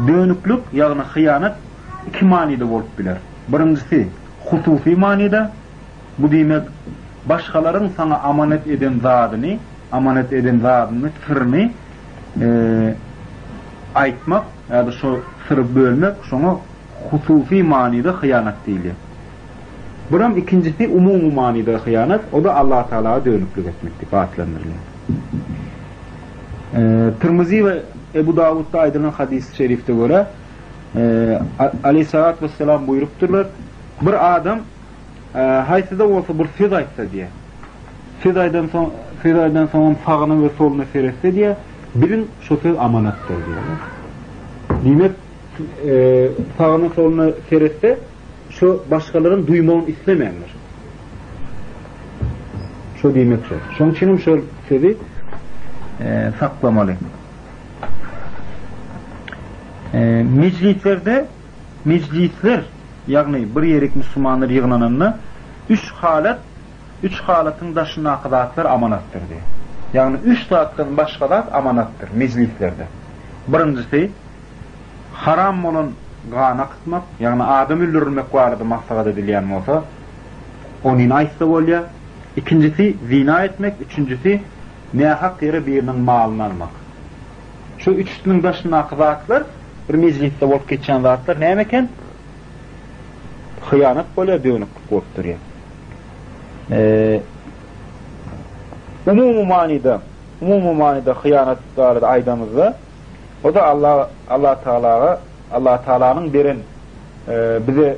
Dönüklük ýagny hıyanet iki manida bolup biler. Birincisi hususi manida, bu diýmek başgalaryň sana amanet eden zadyny, sirni aýtmak ýa-da şu sırrı bölmek, şoňa hususi manida hıyanet diýilýär. Buram ikincisi umumy manida hıyanet, o da Allah Teala'ya dönüklük etmekdir, batlanırlar. Tirmizi ve Ebu Davud'da aýdylan hadis-i şerifde göre aleyhissalatu vesselam buyrupdurlar, bir adam haýsyda bolsa bir söz aýtsa diye, söz soň sağına ve soluna seretse diye, bilin şu söz amanatdır diýerler. Diýmek sağına soluna seretse şu başkalarının duymağını istemeyenler. Şu diýmek şu. Şoň üçin şu sözi saklamaly. Meclisler ýagny bir ýerek musulmanlar ýygnananda üç halatyň daşyna akadatlar amanatdyr diýär. Ýagny 3 zatdan başga zat amanatdyr meclislerde. Birincisi haram bolan gana kıtmak, yani adam öldürülmek barada maksat edilýän bolsa, onuň aýtsa bolýar. İkincisi zina etmek, üçüncüsi nähak ýere biriniň malyny almak. Şu üçüniň başyna akdatlar bir meclisde bolup geçen zatlar näme eken? Hıyanet bolýar, dönüklük bolup durýar. Umumy manida hıyanet barada aýdamyzda, o da Allah Teala'nın beren bize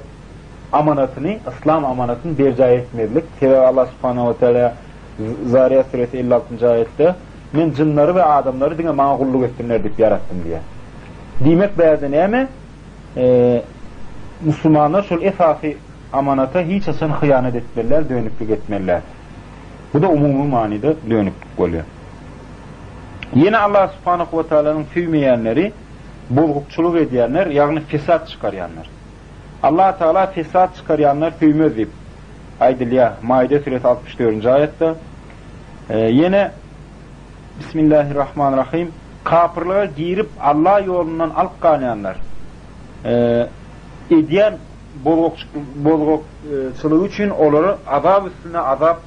amanatyny, İslam amanatyny berjay etmezlik. Sebäbi Allah Subhanahu wa Taala Zariyat suresi 56-njy ayetde men jinnlary we adamlary diňe maňa gulluk etdiler diýip ýarattym diýär. Diýmek bäze näme? Musulmanlar şol esasy amanata hiç asan hıyanet etmeler, dönüklük etmeler. Bu da umumy manida dönüklük bolýar. Yine Allah Subhanahu wa Taala'nın sevmeýänleri, bozgukçuluk edýänler, ýagny fesat çykarýanlar. Allah Teala fesat çykarýanlar sevmez diýip aýdylýar. Maide suresi 64-nji ayetde. Yine Bismillahirrahmanirrahim. Kapyrlyğa girip Allah ýolundan alyp galýanlar. Edýän bozgukçuluk üçin olary azap üstüne azap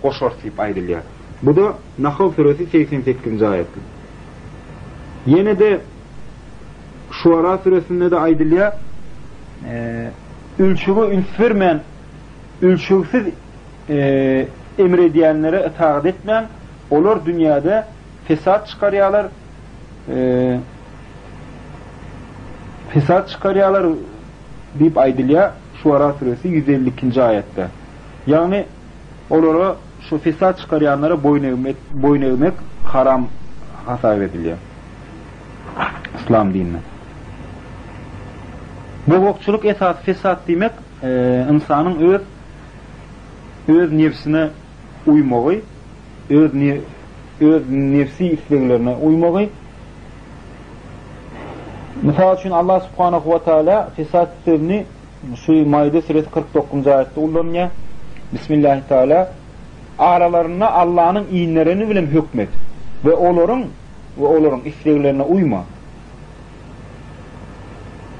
goşar diýip aýdylýar. Bu da Nahl suresi 88-nji ayet. Yine de Şuara suresinde de aýdylýar, ülçüge ünsvermen, ülçüksiz emredýänlere itaat etmän, olar dünýäde fesat çykarýarlar, diýip aýdylýar Şuara suresi 152-nji ayetde. Ýagny olara şu fesat çykarýanlara boyun eğmek haram hasap edilýär. İslam dinine. Bozgukçuluk esas fesat demek insanyň öz nefsine uymagy, öz nefsi isleglerine uymagy. Misal üçin Allah Subhanahu wa Taala fesat sözüni şu Maide suresi 49-njy ayetde ullanýar. Bismillahirrahmanirrahim. Aralarına Allah'ın iğnelerini bilen hükmet ve olorun isteklerine uyma.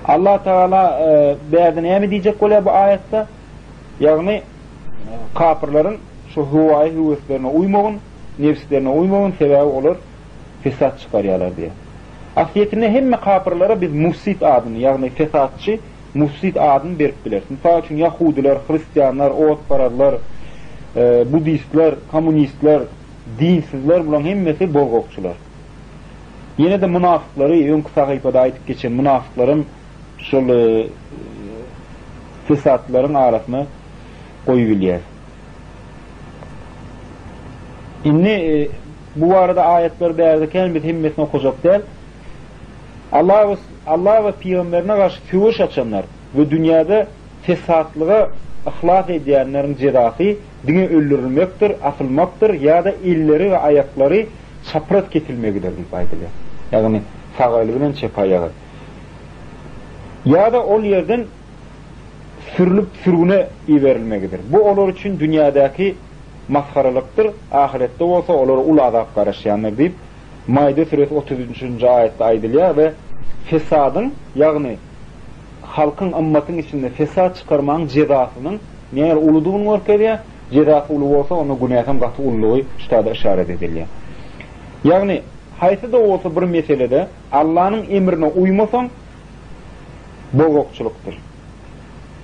Allah Teala bäze näme diýjek bolýar bu ayetde? Ýagny kafirlerin şu huwaý hüweslerine uymagyn, nefslerine uymagyn sebäbi olar fesat çykarýarlar diýär. Asiyetine hemme kapırlara biz mufsid adını, yani fesatçı mufsid adını berip biler. Misal üçün Yahudiler, Hristiyanlar, Oğutpararlar, Budistler, Komünistler, dinsizler, bulan hemmesi bolgokçular. Yine de münafıkları, ön kısa sayfada aytıp geçen münafıkların şol fesatların arasına koyubilyer. İnni bu arada ayetler değerliken biz hemmesini okuyacak değil. Allah ve Peygamberine karşı fühuş açanlar ve dünyada fesatlığa ahlak edenlerin cezası dine öldürülmektir, atılmaktır ya da elleri ve ayakları çapraz kesilmektir deyip aytılıyor. Yani sağ eli bilen çep ayağı. Ya da ol yerden sürülüp sürgüne verilmektir. Bu olur için dünyadaki maskaralıktır. Ahirette olsa olur ul azap karışayanlar deyip Maide suresi 33. ayette aytılıyor ve fesadın, yani halkın, ümmetin içinde fesat çıkarmanın cezasının neler uluduğunu ortaya, cezası ulu olsa onu günahın katı ululuğu üstada işaret ediliyor. Yani haysi de olsa bir meselede Allah'ın emrine uymasan bolgokçuluktur.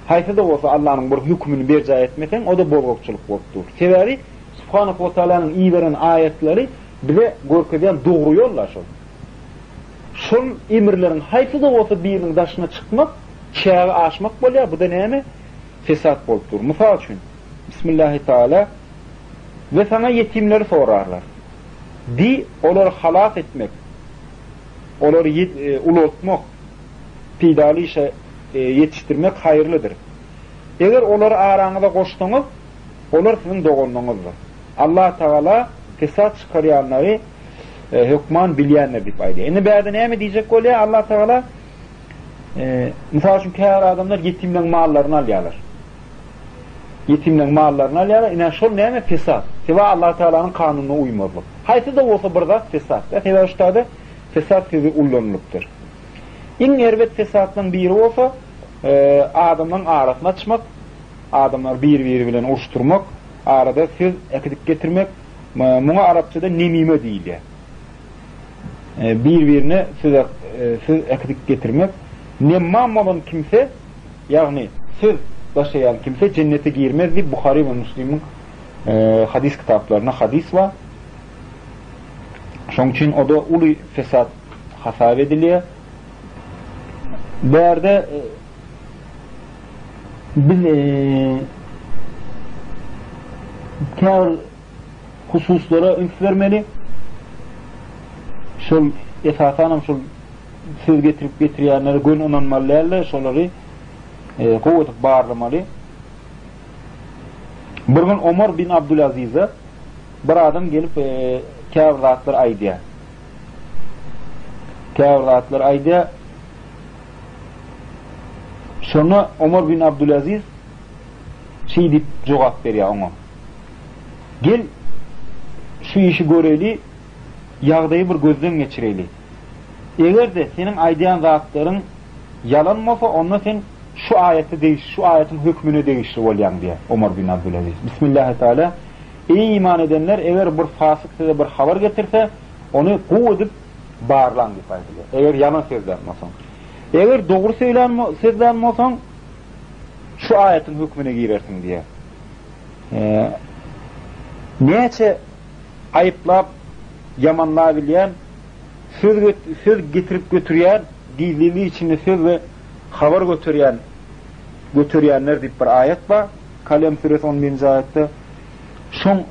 Haysi de olsa Allah'ın bir hükmünü berca etmesen o da bolgokçuluk bolupdur. Sebebi Subhanahu ve Teala'nın iyi veren ayetleri bize görkeden doğru yollar şol. Şol emirlerin haysi de olsa birinin daşına çıkmak, çağı aşmak bolya, bu da neymi? Fesat bolupdur. Misal üçün Bismillahirrahmanirrahim ve sana yetimleri sorarlar. Di, onları halak etmek, onları ulutmak, pidalı işe yetiştirmek hayırlıdır. Eğer onları aranıza koştunuz, onlar sizin doğulunuzdur. Allah Teala fesat çıkaryanları hükman bilyenler deyip aydı. Eni berde ne mi diyecek oluyor? Allah Teala misal için kâr adamlar yetimden mallarını alıyorlar. Yetimden mallarını alıyorlar. İnan şol ne mi? Fesat. Seva Allah Teala'nın kanununa uymazlık. Haysi de olsa burada fesat. Seva üstadı fesat sizi ullanılıktır. İn ervet fesatın biri olsa adamların arasına çıkmak, adamlar bir bilen uçturmak, arada söz ekidip getirmek, buna Arapçada nemime değil ya. Birbirine söz ekidip getirmek. Nemmam olan kimse, yani söz taşıyan kimse cennete girmez diye Bukhari ve Müslim'in hadis kitaplarına hadis var. Şunun için o da ulu fesat hasab ediliyor. Değerde biz kâr hususlara ünf vermeli. Şol esasanım şol söz getirip getiriyenleri gön onanmalılarla şolları kuvvet bağırlamalı. Bir gün Ömer bin Abdülaziz'e bir adam gelip kâr zatlar aydiya. Kâr zatlar aydiya. Sonra Ömer bin Abdülaziz şey deyip cevap veriyor ona. Gel şu işi göreli, yağdayı bir gözden geçireli. Eğer de senin aydiyan zatların yalanmasa onunla sen şu ayeti şu ayetin hükmünü değiştir olayan diye Ömer bin Abdülaziz. Bismillahirrahmanirrahim. Ey iman edenler, eğer bir fasık size bir haber getirse onu kuvvedip bağırlan deyip ayetiliyor. Eğer yalan sözlenmesin. Eğer doğru sözlenmesin şu ayetin hükmüne girersin diye. Neyse ayıplap yamanlayabilen, söz getirip götüreyen, gizliliği içinde söz ve haber götüreyenler deyip bir ayet var. Kalem suresi 11. ayette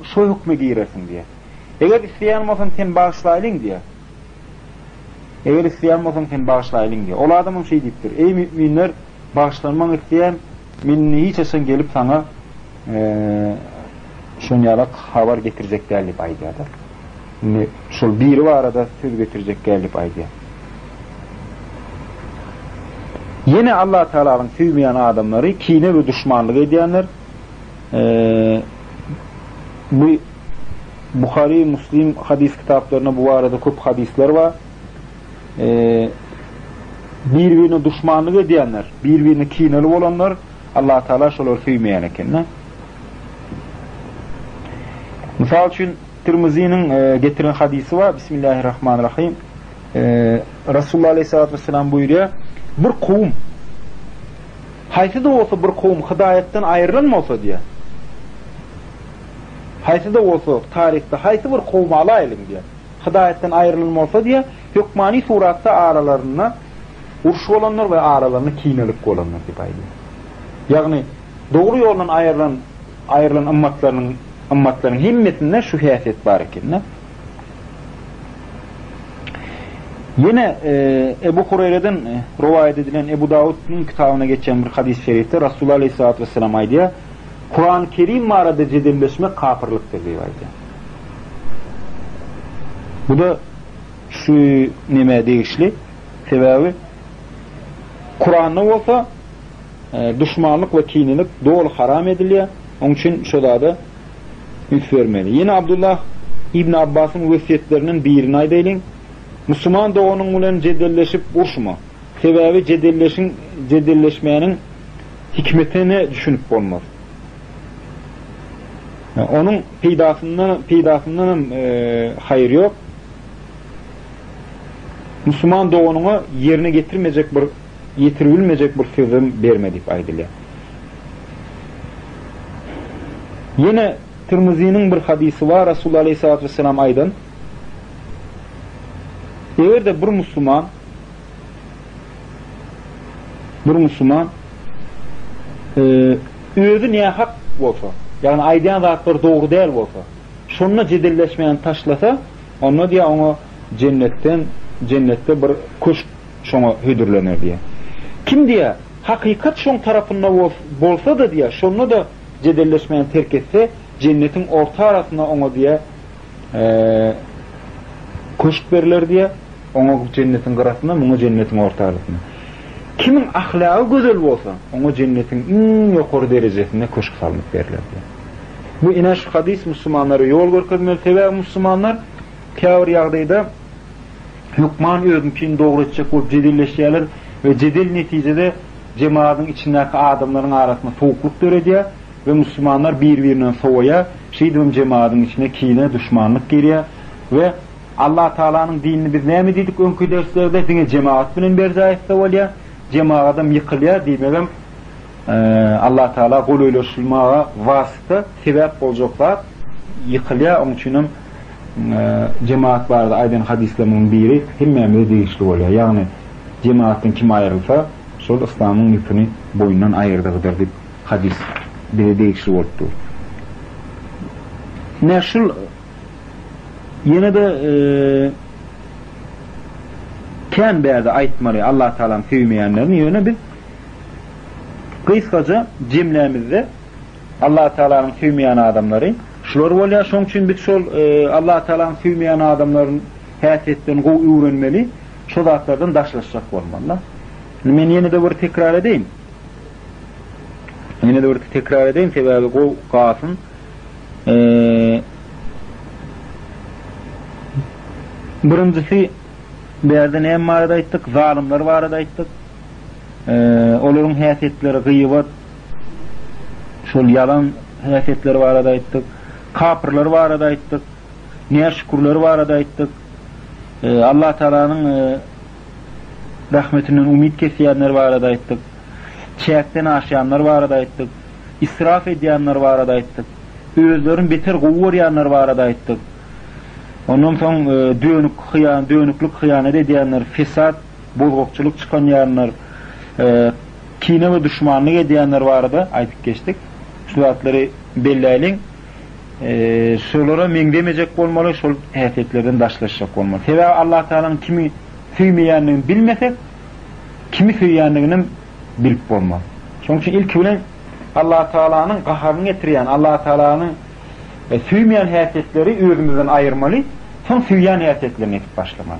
şu hükmü girersin diye. Eğer isteyenmesin sen bağışlayalım diye. Eğer isteyenmesin sen bağışlayalım diye. Ola adamın şey deyiptir. Ey müminler, bağışlanmanı isteyen minni hiç eşen gelip sana şunyarak haber getirecek değerli baydiyadır. Şol biri var arada söz getirecek değerli baydiyadır. Yine Allah Teala'nın sevmeyen adamları kine ve düşmanlık edenler bu Bukhari, Müslim hadis kitaplarına bu arada çok hadisler var. Birbirine düşmanlık edenler, birbirine kineli olanlar Allah Teala şoları sevmeyen ekenler. Misal için Tirmizi'nin getiren hadisi var. Bismillahirrahmanirrahim. Resulullah Aleyhisselatü Vesselam buyuruyor, bir kavim haysi de olsa bir kavim hidayetten ayrılmasa diye. Haysi de olsa tarihte haysi bir kavim alaylim diye. Hidayetten ayrılmasa diye hükmani suratta aralarına urşu olanlar ve aralarına kinelip olanlar diye bayılıyor. Yani doğru yoldan ayrılan ümmetlerin himmetinde şu hiyaset var ekenine. Yine Ebu Hureyre'den rivayet edilen Ebu Davud'un kitabına geçen bir hadis-i şerifte Resulullah Aleyhisselatü Vesselam aydiya Kur'an-ı Kerim mağarada cedilleşmek kafirliktir diye aydiya. Bu da şu neme değişli sebebi Kur'an'da olsa düşmanlık ve kinilik doğal haram ediliyor. Onun için şöyle da üç vermeli. Yine Abdullah İbn Abbas'ın vesiyetlerinin birini aydayın. Müslüman da onun ulan cedilleşip urşma. Sebebi cedilleşmeyenin hikmetini düşünüp olmaz. Yani onun peydasından hayır yok. Müslüman da onu yerine getirilmeyecek bir sözüm vermedik aydılıyor. Yine Tirmizi'nin bir hadisi var. Resulullah Aleyhisselatü Vesselam aydan eğer de bir Müslüman özü niye hak olsa, yani aydayan zatlar doğru değil olsa, şununla cedilleşmeyen taşlasa, onunla diye ona cennette bir kuş şuna hüdürlenir diye. Kim diye hakikat şun tarafında bolsa da diye, şununla da cedilleşmeyen terk etse, cennetin orta arasında ona diye kuş verilir diye, ona cennetin qırasında, bunu cennetin orta arasında. Kimin ahlakı güzel olsa, ona cennetin en yukarı derecesinde kuş salınıp verilir diye. Bu inaş hadis Müslümanları yol görkezmeli. Sebebi Müslümanlar kâvir yağdayda hükman özünkini doğru edecek olup cedilleşiyorlar ve cedil neticede cemaatın içindeki adamların arasında soğukluk görüyor ve Müslümanlar birbirinden soğuya, cemaatın içine kine, düşmanlık giriyor ve Allah Teala'nın dinini biz ne mi dedik önkü derslerde dine cemaat bilen berzayette oluyor, cemaat adam yıkılıyor diyemedim. Allah Teala kul uylaşılmaya vasıta sebep olacaklar yıkılıyor. Onun için cemaat vardı aydın hadislerin biri himmemiz değişli oluyor. Yani cemaatin kim ayrılsa sol İslam'ın yükünü boyundan ayırdığıdır deyip hadis biri değişli oldu. Neşul yine de ken berde aytmalı Allah Teala'nın sevmeyenlerin yönü bir kıyskaca cemlemizde Allah Teala'nın sevmeyen adamları şular oluyor. Şunun için biz Allah Teala'nın sevmeyen adamların hayatetten öğrenmeli. Şu zatlardan daşlaşacak olmalılar. Ben yine de bir tekrar edeyim. Sebebi o kalsın. Birincisi berden hem var ettik, zalimler var ettik. Onların hayatetleri gıyıvat, şol yalan hayatetleri var ettik. Kapırlar var ettik. Niye şükürleri var ettik. Allah Teala'nın rahmetinden umid kesiyenler var ettik. Çeyekten aşayanlar var ettik. İsraf ediyenler var ettik. Özlerin beter kuvvurayanlar var ettik. Ondan sonra dönüklük hıyanet edenler, fesat, bozgukçuluk çıkanlar, kine ve düşmanlık edenler vardı, aytıp geçtik. Şu zatları belleyin. Şolara mengdemeyecek olmalı, şol hareketlerden daşlaşacak olmalı. Sebebi Allah Teala'nın kimi suymayanlığını bilmesek, kimi suymayanlığını bilip olmalı. Çünkü ilk bilen Allah Teala'nın kaharını getiriyen, Allah Teala'nın suymayan hareketleri özümüzden ayırmalı, son suymayan hareketlerini etip başlamalı.